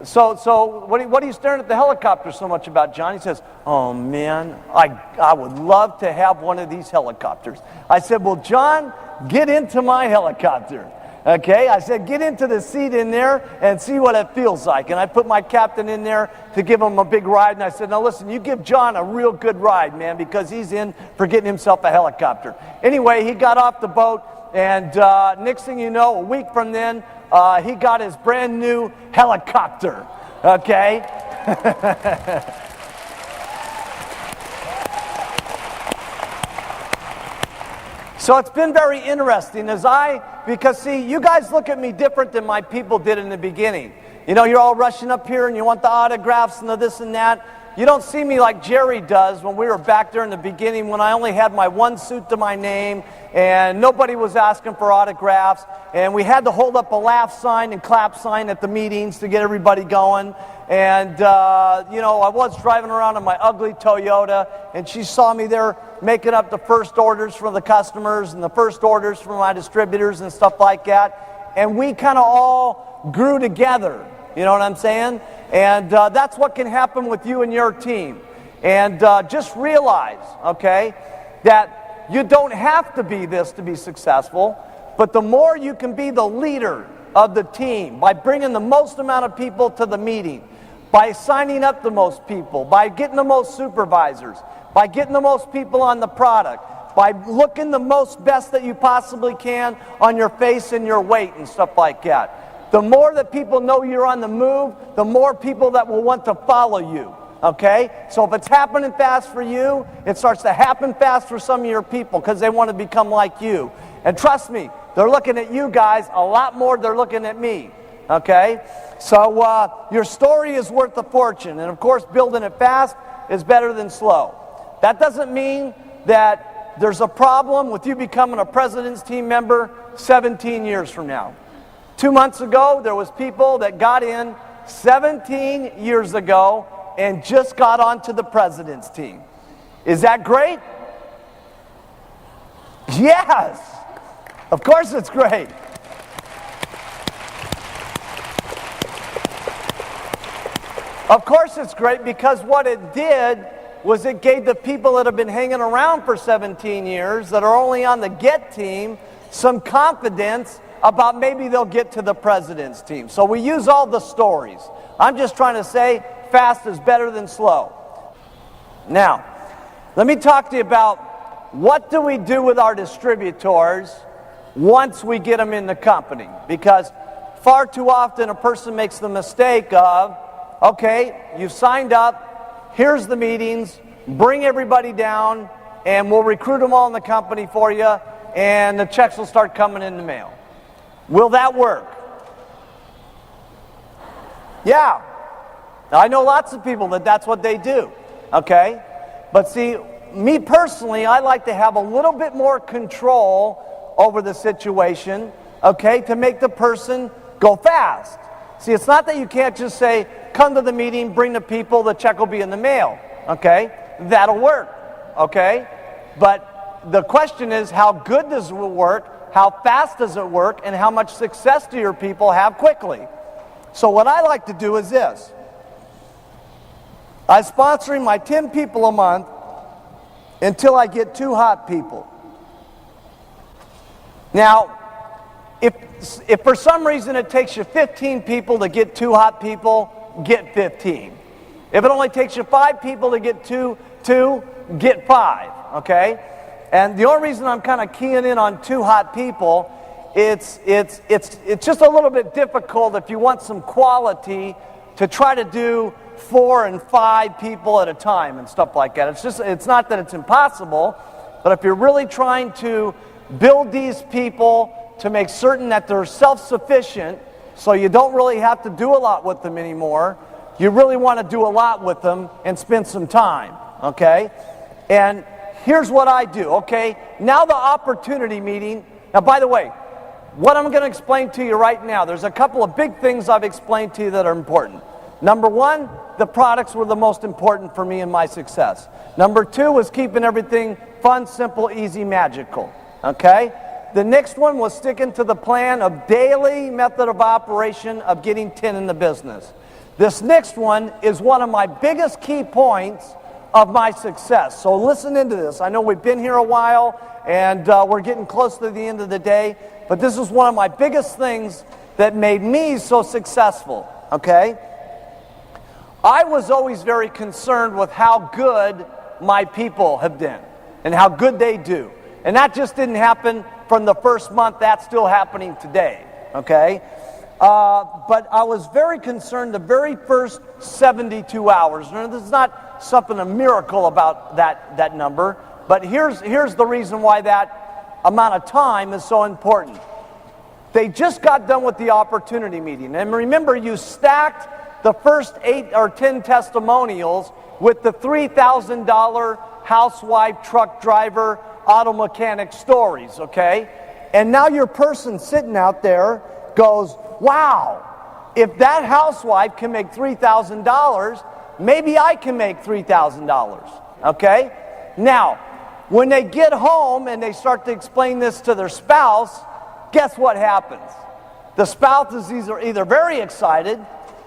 so what are you staring at the helicopter so much about, John? He says, oh, man, I would love to have one of these helicopters. I said, well, John, get into my helicopter. Okay, I said, get into the seat in there and see what it feels like. And I put my captain in there to give him a big ride. And I said, now listen, you give John a real good ride, man, because he's in for getting himself a helicopter. Anyway, he got off the boat, and next thing you know, a week from then, he got his brand new helicopter. Okay? So it's been very interesting because see, you guys look at me different than my people did in the beginning. You know, you're all rushing up here and you want the autographs and the this and that. You don't see me like Jerry does when we were back there in the beginning when I only had my one suit to my name and nobody was asking for autographs, and we had to hold up a laugh sign and clap sign at the meetings to get everybody going. And, you know, I was driving around in my ugly Toyota, and she saw me there making up the first orders for the customers and the first orders for my distributors and stuff like that. And we kind of all grew together, you know what I'm saying? And that's what can happen with you and your team. And just realize, okay, that you don't have to be this to be successful, but the more you can be the leader of the team by bringing the most amount of people to the meeting, by signing up the most people, by getting the most supervisors, by getting the most people on the product, by looking the most best that you possibly can on your face and your weight and stuff like that. The more that people know you're on the move, the more people that will want to follow you. Okay? So if it's happening fast for you, it starts to happen fast for some of your people because they want to become like you. And trust me, they're looking at you guys a lot more than they're looking at me. Okay? So your story is worth a fortune. And of course, building it fast is better than slow. That doesn't mean that there's a problem with you becoming a president's team member 17 years from now. 2 months ago, there was people that got in 17 years ago and just got onto the president's team. Is that great? Yes! Of course it's great. Of course it's great, because what it did was it gave the people that have been hanging around for 17 years that are only on the get team some confidence about maybe they'll get to the president's team. So we use all the stories. I'm just trying to say fast is better than slow. Now, let me talk to you about what do we do with our distributors once we get them in the company. Because far too often a person makes the mistake of, okay, you've signed up, here's the meetings, bring everybody down, and we'll recruit them all in the company for you, and the checks will start coming in the mail. Will that work? Yeah. Now, I know lots of people that's what they do, okay? But see, me personally, I like to have a little bit more control over the situation, okay, to make the person go fast. See, it's not that you can't just say, come to the meeting, bring the people, the check will be in the mail, okay? That'll work, okay? But the question is, how good does it work, how fast does it work, and how much success do your people have quickly? So what I like to do is this. I'm sponsoring my 10 people a month until I get 2 hot people. Now, if for some reason it takes you 15 people to get 2 hot people, get 15. If it only takes you 5 people to get two, get 5, okay? And the only reason I'm kind of keying in on 2 hot people, it's just a little bit difficult if you want some quality to try to do 4 and 5 people at a time and stuff like that. It's not that it's impossible, but if you're really trying to build these people to make certain that they're self-sufficient, so you don't really have to do a lot with them anymore, you really want to do a lot with them and spend some time, okay? And here's what I do, okay? Now the opportunity meeting. Now, by the way, what I'm going to explain to you right now, there's a couple of big things I've explained to you that are important. Number 1, the products were the most important for me in my success. Number 2 was keeping everything fun, simple, easy, magical, okay? The next one was sticking to the plan of daily method of operation of getting 10 in the business. This next one is one of my biggest key points of my success. So listen into this. I know we've been here a while and we're getting close to the end of the day, but this is one of my biggest things that made me so successful, okay? I was always very concerned with how good my people have been and how good they do. And that just didn't happen from the first month. That's still happening today, okay? But I was very concerned the very first 72 hours. Now, there's not something a miracle about that number, but here's the reason why that amount of time is so important. They just got done with the opportunity meeting. And remember, you stacked the first 8 or 10 testimonials with the $3,000 housewife, truck driver, auto mechanic stories, okay? And now your person sitting out there goes, wow, if that housewife can make $3,000, maybe I can make $3,000, okay? Now, when they get home and they start to explain this to their spouse, guess what happens? The spouse is either very excited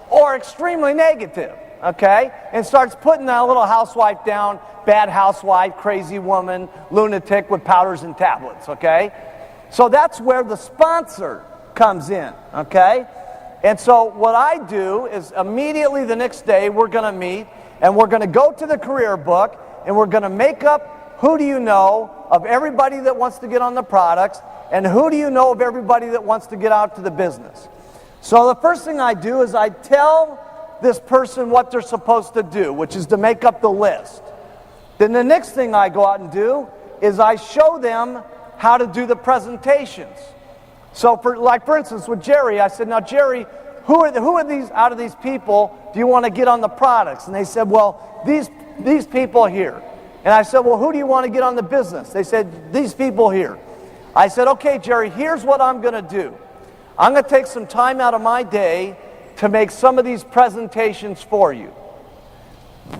or extremely negative, okay? And starts putting that little housewife down, bad housewife, crazy woman, lunatic with powders and tablets, okay? So that's where the sponsor comes in, okay? And so what I do is immediately the next day we're going to meet and we're going to go to the career book and we're going to make up who do you know of everybody that wants to get on the products and who do you know of everybody that wants to get out to the business. So the first thing I do is I tell this person what they're supposed to do, which is to make up the list. Then the next thing I go out and do is I show them how to do the presentations. So for instance with Jerry, I said, now Jerry, who are these out of these people do you want to get on the products? And they said, well, these people here. And I said, well, who do you want to get on the business? They said, these people here. I said, okay, Jerry, here's what I'm going to do. I'm going to take some time out of my day to make some of these presentations for you.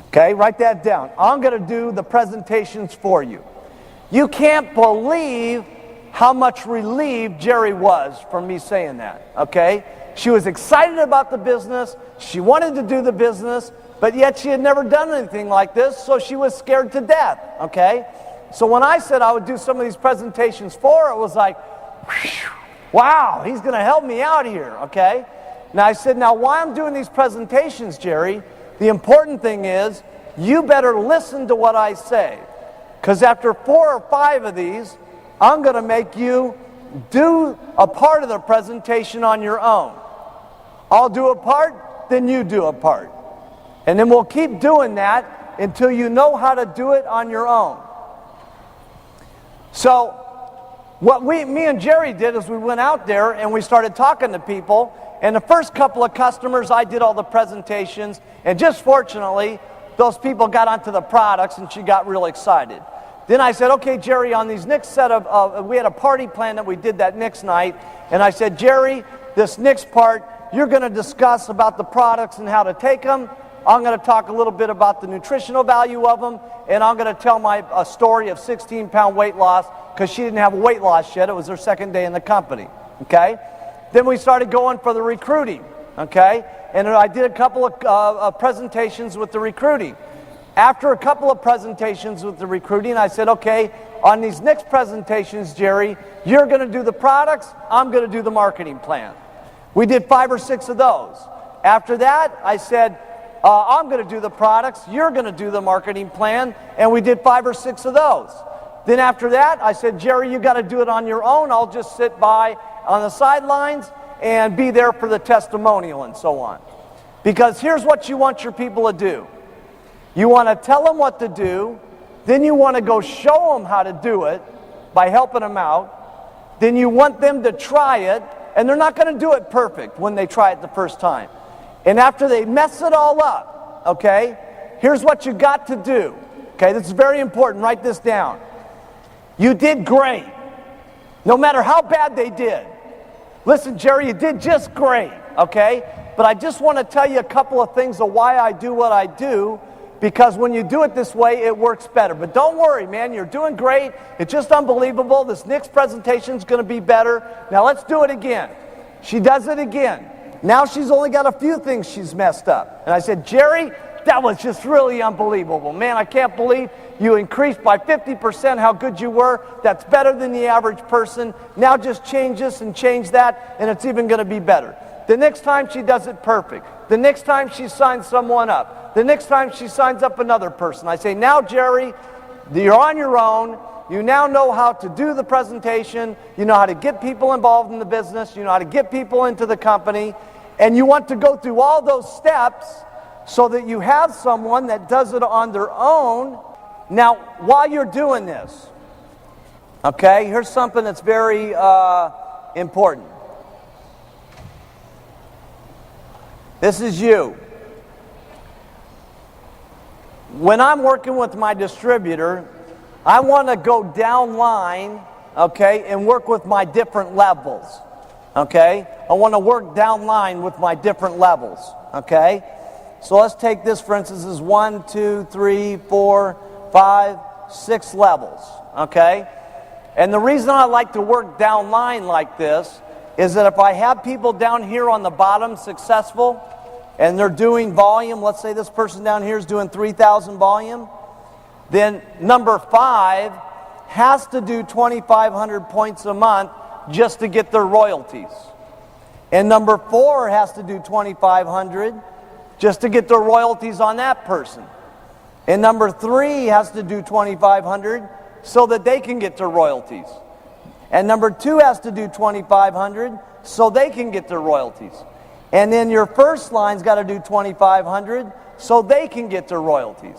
Okay, write that down. I'm going to do the presentations for you. You can't believe how much relieved Jerry was from me saying that, okay? She was excited about the business. She wanted to do the business, but yet she had never done anything like this, so she was scared to death, okay? So when I said I would do some of these presentations for her, it was like, whew, wow, he's going to help me out here, okay? Now I said, now why I'm doing these presentations, Jerry, the important thing is you better listen to what I say, because after 4 or 5 of these, I'm going to make you do a part of the presentation on your own. I'll do a part, then you do a part. And then we'll keep doing that until you know how to do it on your own. So what me and Jerry did is we went out there and we started talking to people. And the first couple of customers, I did all the presentations. And just fortunately, those people got onto the products and she got real excited. Then I said, okay, Jerry, on these next set of, we had a party plan that we did that next night. And I said, Jerry, this next part, you're going to discuss about the products and how to take them. I'm going to talk a little bit about the nutritional value of them. And I'm going to tell a story of 16-pound weight loss because she didn't have a weight loss yet. It was her second day in the company. Okay? Then we started going for the recruiting. okay? And I did a couple of presentations with the recruiting. After a couple of presentations with the recruiting, I said, okay, on these next presentations, Jerry, you're going to do the products, I'm going to do the marketing plan. We did 5 or 6 of those. After that, I said, I'm going to do the products, you're going to do the marketing plan, and we did 5 or 6 of those. Then after that, I said, Jerry, you got to do it on your own. I'll just sit by on the sidelines and be there for the testimonial and so on. Because here's what you want your people to do. You want to tell them what to do, then you want to go show them how to do it by helping them out. Then you want them to try it, and they're not going to do it perfect when they try it the first time. And after they mess it all up, okay, here's what you got to do. Okay, this is very important. Write this down. You did great, no matter how bad they did. Listen, Jerry, you did just great, okay? But I just want to tell you a couple of things of why I do what I do, because when you do it this way, it works better. But don't worry, man, you're doing great. It's just unbelievable. This next presentation is going to be better. Now let's do it again. She does it again. Now she's only got a few things she's messed up. And I said, Jerry, that was just really unbelievable. Man, I can't believe you increased by 50% how good you were. That's better than the average person. Now just change this and change that, and it's even going to be better. The next time she does it perfect. The next time she signs someone up. The next time she signs up another person. I say, now, Jerry, you're on your own. You now know how to do the presentation. You know how to get people involved in the business. You know how to get people into the company. And you want to go through all those steps so that you have someone that does it on their own. Now, while you're doing this, okay, here's something that's very important. This is you. When I'm working with my distributor, I want to go down line, okay, and work with my different levels, okay? I want to work down line with my different levels, okay? So let's take this, for instance, as 1, 2, 3, 4, 5, 6 levels, okay? And the reason I like to work down line like this is that if I have people down here on the bottom successful, and they're doing volume, let's say this person down here is doing 3,000 volume, then number 5 has to do 2,500 points a month just to get their royalties. And number 4 has to do 2,500 just to get their royalties on that person. And number 3 has to do 2,500 so that they can get their royalties. And number 2 has to do 2,500 so they can get their royalties. And then your first line's got to do 2,500 so they can get their royalties.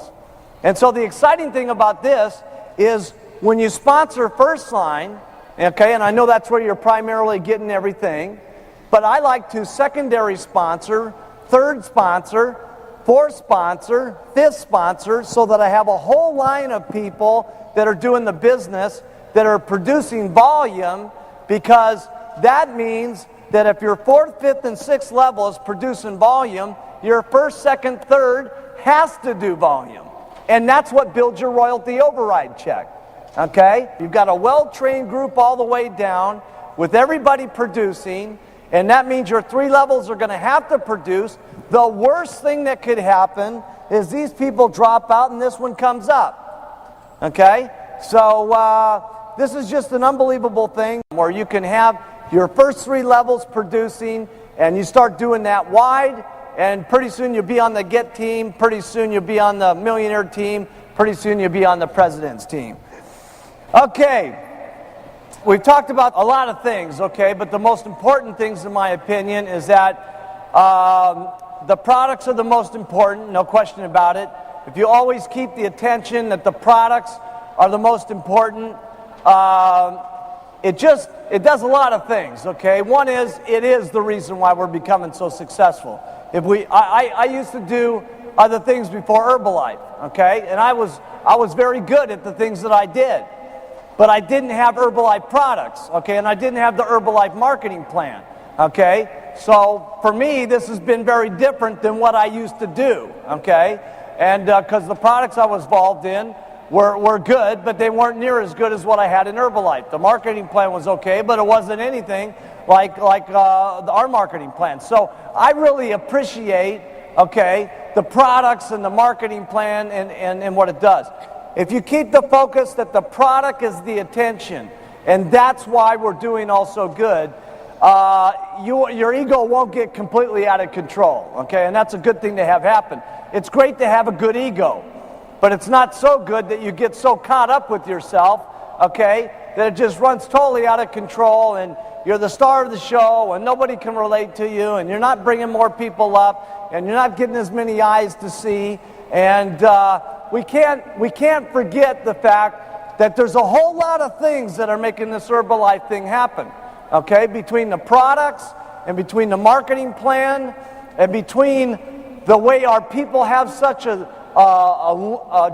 And so the exciting thing about this is when you sponsor first line, okay, and I know that's where you're primarily getting everything, but I like to secondary sponsor, third sponsor, fourth sponsor, fifth sponsor, so that I have a whole line of people that are doing the business, that are producing volume, because that means that if your 4th, 5th, and 6th level is producing volume, your 1st, 2nd, 3rd has to do volume. And that's what builds your royalty override check. Okay? You've got a well-trained group all the way down with everybody producing, and that means your 3 levels are going to have to produce. The worst thing that could happen is these people drop out and this one comes up. Okay? So this is just an unbelievable thing where you can have your first 3 levels producing, and you start doing that wide, and pretty soon you'll be on the GET team, pretty soon you'll be on the millionaire team, pretty soon you'll be on the president's team. Okay, we've talked about a lot of things, okay, but the most important things, in my opinion, is that the products are the most important, no question about it. If you always keep the attention that the products are the most important, it does a lot of things, okay? One is, it is the reason why we're becoming so successful. I used to do other things before Herbalife, okay? And I was very good at the things that I did. But I didn't have Herbalife products, okay? And I didn't have the Herbalife marketing plan, okay? So for me, this has been very different than what I used to do, okay? And because the products I was involved in were good, but they weren't near as good as what I had in Herbalife. The marketing plan was okay, but it wasn't anything like our marketing plan. So I really appreciate, okay, the products and the marketing plan and what it does. If you keep the focus that the product is the attention, and that's why we're doing also good, your ego won't get completely out of control, okay? And that's a good thing to have happen. It's great to have a good ego, but it's not so good that you get so caught up with yourself, okay, that it just runs totally out of control and you're the star of the show and nobody can relate to you and you're not bringing more people up and you're not getting as many eyes to see. And we can't forget the fact that there's a whole lot of things that are making this Herbalife thing happen, okay, between the products and between the marketing plan and between the way our people have such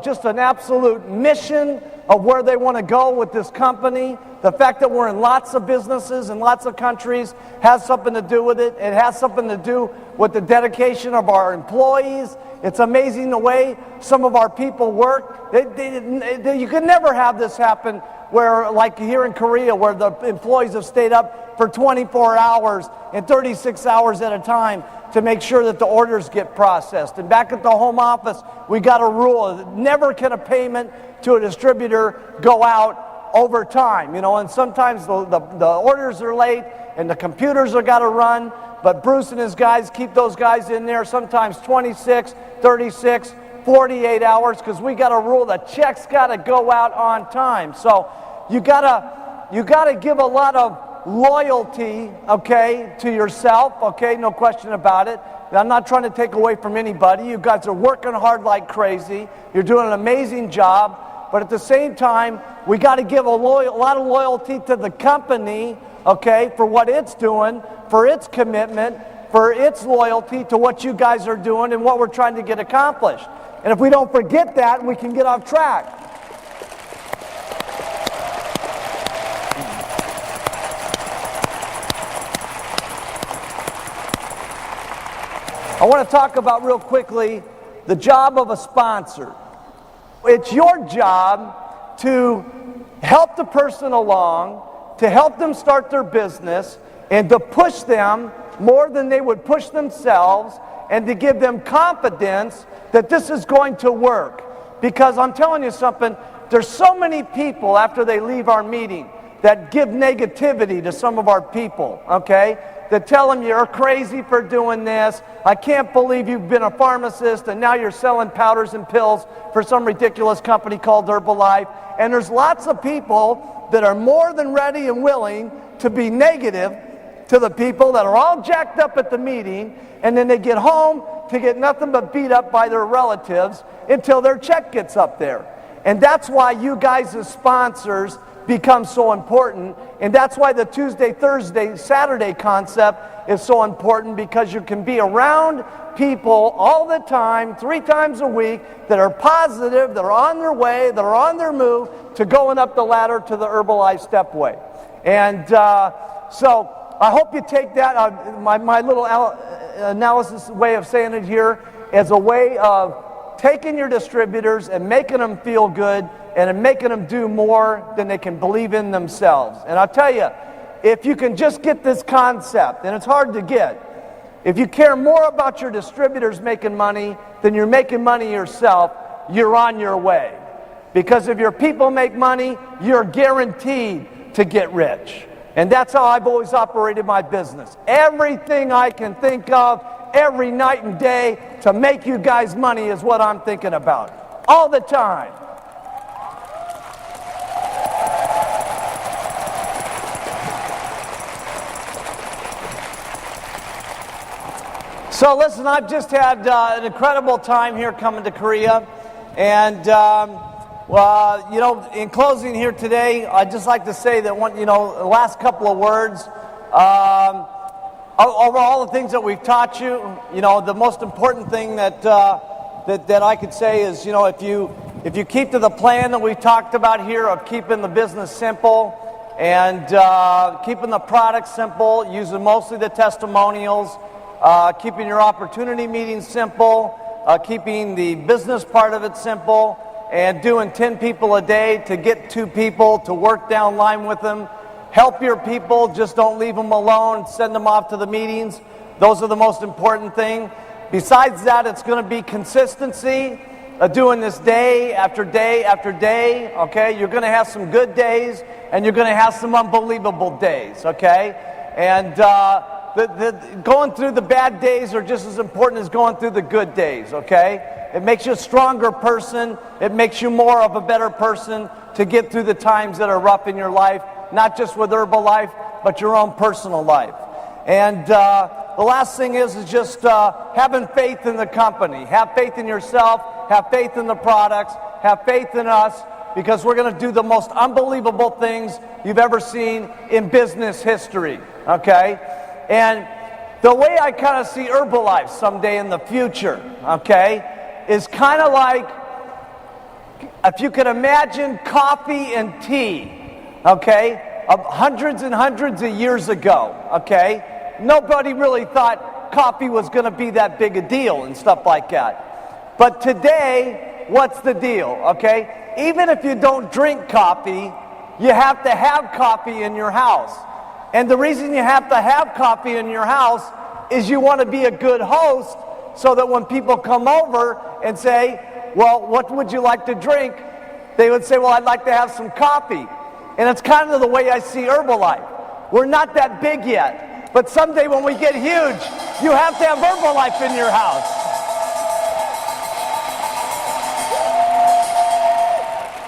just an absolute mission of where they want to go with this company. The fact that we're in lots of businesses and lots of countries has something to do with it. It has something to do with the dedication of our employees. It's amazing the way some of our people work. You could never have this happen where, like here in Korea, where the employees have stayed up for 24 hours and 36 hours at a time to make sure that the orders get processed. And back at the home office, we got a rule that never can a payment to a distributor go out over time, you know, and sometimes the orders are late and the computers are got to run, but Bruce and his guys keep those guys in there sometimes 26, 36, 48 hours because we got a rule that checks got to go out on time. So you gotta give a lot of loyalty, okay, to yourself, okay, no question about it. I'm not trying to take away from anybody. You guys are working hard like crazy. You're doing an amazing job. But at the same time, we got to give a lot of loyalty to the company, okay, for what it's doing, for its commitment, for its loyalty to what you guys are doing and what we're trying to get accomplished. And if we don't forget that, we can get off track. I want to talk about real quickly the job of a sponsor. It's your job to help the person along, to help them start their business, and to push them more than they would push themselves, and to give them confidence that this is going to work. Because I'm telling you something, there's so many people after they leave our meeting that give negativity to some of our people, okay? That tell them you're crazy for doing this. I can't believe you've been a pharmacist and now you're selling powders and pills for some ridiculous company called Herbalife. And there's lots of people that are more than ready and willing to be negative to the people that are all jacked up at the meeting, and then they get home to get nothing but beat up by their relatives until their check gets up there. And that's why you guys as sponsors become so important, and that's why the Tuesday, Thursday, Saturday concept is so important, because you can be around people all the time, 3 times a week, that are positive, that are on their way, that are on their move to going up the ladder to the Herbalife Stepway. And so I hope you take that, my little analysis way of saying it here, as a way of taking your distributors and making them feel good and making them do more than they can believe in themselves. And I'll tell you, if you can just get this concept, and it's hard to get, if you care more about your distributors making money than you're making money yourself, you're on your way. Because if your people make money, you're guaranteed to get rich. And that's how I've always operated my business. Everything I can think of, every night and day, to make you guys money is what I'm thinking about. All the time. So listen, I've just had an incredible time here coming to Korea. And, you know, in closing here today, I'd just like to say that, the last couple of words, over all the things that we've taught you, the most important thing that I could say is, if you keep to the plan that we've talked about here of keeping the business simple and keeping the product simple, using mostly the testimonials, keeping your opportunity meetings simple, keeping the business part of it simple, and doing 10 people a day to get 2 people to work down line with them. Help your people, just don't leave them alone, send them off to the meetings. Those are the most important thing. Besides that, it's going to be consistency, doing this day after day after day, okay? You're going to have some good days, and you're going to have some unbelievable days, okay? And going through the bad days are just as important as going through the good days, okay? It makes you a stronger person. It makes you more of a better person to get through the times that are rough in your life, not just with Herbalife, but your own personal life. And the last thing is just having faith in the company. Have faith in yourself. Have faith in the products. Have faith in us, because we're going to do the most unbelievable things you've ever seen in business history, okay? And the way I kind of see Herbalife someday in the future, okay, is kind of like, if you could imagine coffee and tea, okay, of hundreds and hundreds of years ago, okay? Nobody really thought coffee was going to be that big a deal and stuff like that. But today, what's the deal, okay? Even if you don't drink coffee, you have to have coffee in your house. And the reason you have to have coffee in your house is you want to be a good host, so that when people come over and say, well, what would you like to drink? They would say, well, I'd like to have some coffee. And it's kind of the way I see Herbalife. We're not that big yet, but someday when we get huge, you have to have Herbalife in your house.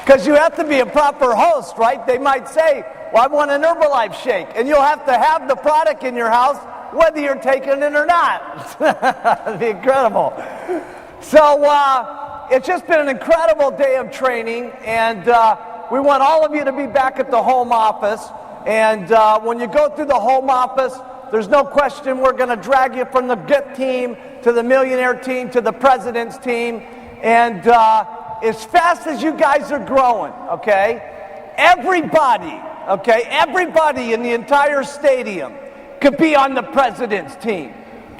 Because you have to be a proper host, right? They might say, well, I want an Herbalife shake. And you'll have to have the product in your house, whether you're taking it or not. That'd be incredible. So it's just been an incredible day of training. And we want all of you to be back at the home office. And when you go through the home office, there's no question we're going to drag you from the GIT team to the millionaire team to the president's team. And as fast as you guys are growing, okay, everybody in the entire stadium could be on the president's team.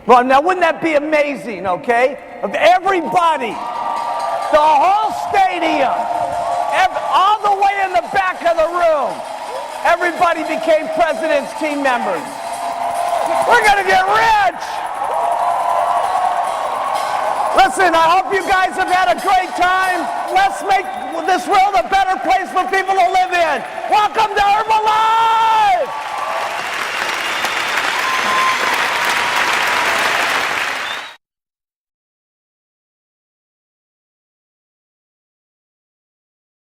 Well, now wouldn't that be amazing, okay? Of everybody, the whole stadium, all the way in the back of the room, everybody became president's team members. We're going to get rich! Listen, I hope you guys have had a great time. Let's make this world a better place for people to live.